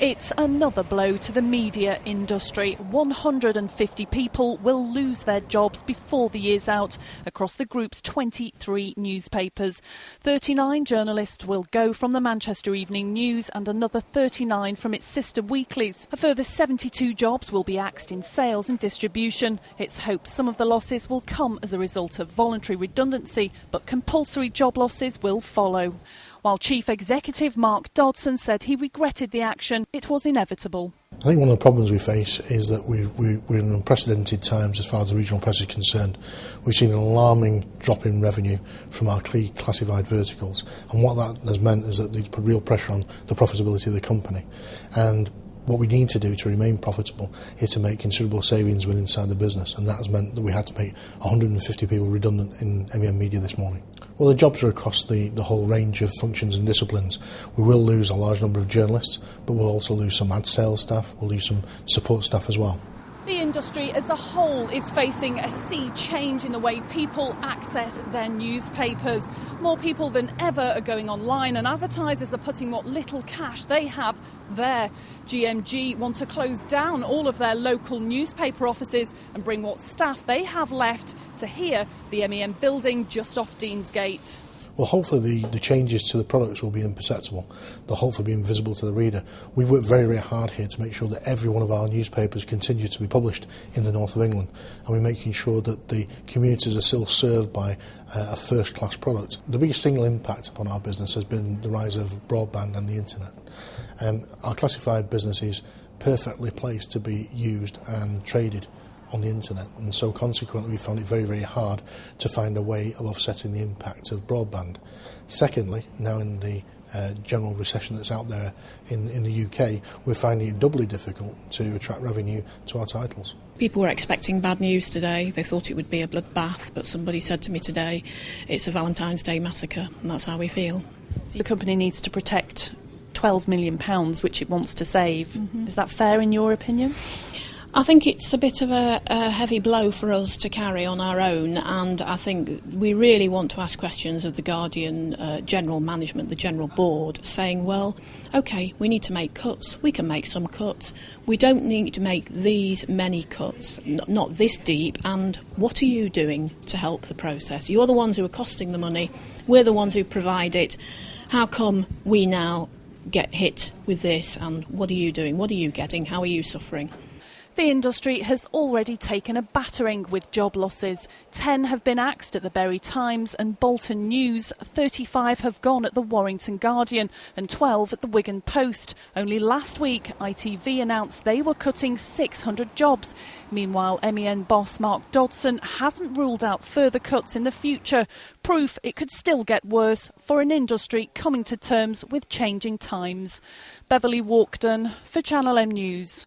It's another blow to the media industry. 150 people will lose their jobs before the year's out across the group's 23 newspapers. 39 journalists will go from the Manchester Evening News and another 39 from its sister weeklies. A further 72 jobs will be axed in sales and distribution. It's hoped some of the losses will come as a result of voluntary redundancy, but compulsory job losses will follow. While Chief Executive Mark Dodson said he regretted the action, it was inevitable. I think one of the problems we face is that we're in unprecedented times as far as the regional press is concerned. We've seen an alarming drop in revenue from our key classified verticals, and what that has meant is that there's put real pressure on the profitability of the company. And what we need to do to remain profitable is to make considerable savings within inside the business, and that has meant that we had to make 150 people redundant in MEN Media this morning. Well, the jobs are across the whole range of functions and disciplines. We will lose a large number of journalists, but we'll also lose some ad sales staff, we'll lose some support staff as well. The industry as a whole is facing a sea change in the way people access their newspapers. More people than ever are going online, and advertisers are putting what little cash they have there. GMG want to close down all of their local newspaper offices and bring what staff they have left to here, the MEN building just off Deansgate. Well, hopefully the changes to the products will be imperceptible. They'll hopefully be invisible to the reader. We've worked very, very hard here to make sure that every one of our newspapers continue to be published in the north of England, and we're making sure that the communities are still served by a first-class product. The biggest single impact upon our business has been the rise of broadband and the internet. Our classified business is perfectly placed to be used and traded on the internet, and so consequently we found it very, very hard to find a way of offsetting the impact of broadband. Secondly, now in the general recession that's out there in the UK, we're finding it doubly difficult to attract revenue to our titles. People were expecting bad news today. They thought it would be a bloodbath, but somebody said to me today it's a Valentine's Day massacre, and that's how we feel. So the company needs to protect £12 million, which it wants to save. Mm-hmm. Is that fair in your opinion? I think it's a bit of a heavy blow for us to carry on our own, and I think we really want to ask questions of the Guardian general management, the general board, saying, well, OK, we need to make cuts. We can make some cuts. We don't need to make these many cuts, not this deep, and what are you doing to help the process? You're the ones who are costing the money. We're the ones who provide it. How come we now get hit with this, and what are you doing? What are you getting? How are you suffering? The industry has already taken a battering with job losses. 10 have been axed at the Bury Times and Bolton News, 35 have gone at the Warrington Guardian and 12 at the Wigan Post. Only last week, ITV announced they were cutting 600 jobs. Meanwhile, MEN boss Mark Dodson hasn't ruled out further cuts in the future. Proof it could still get worse for an industry coming to terms with changing times. Beverly Walkden for Channel M News.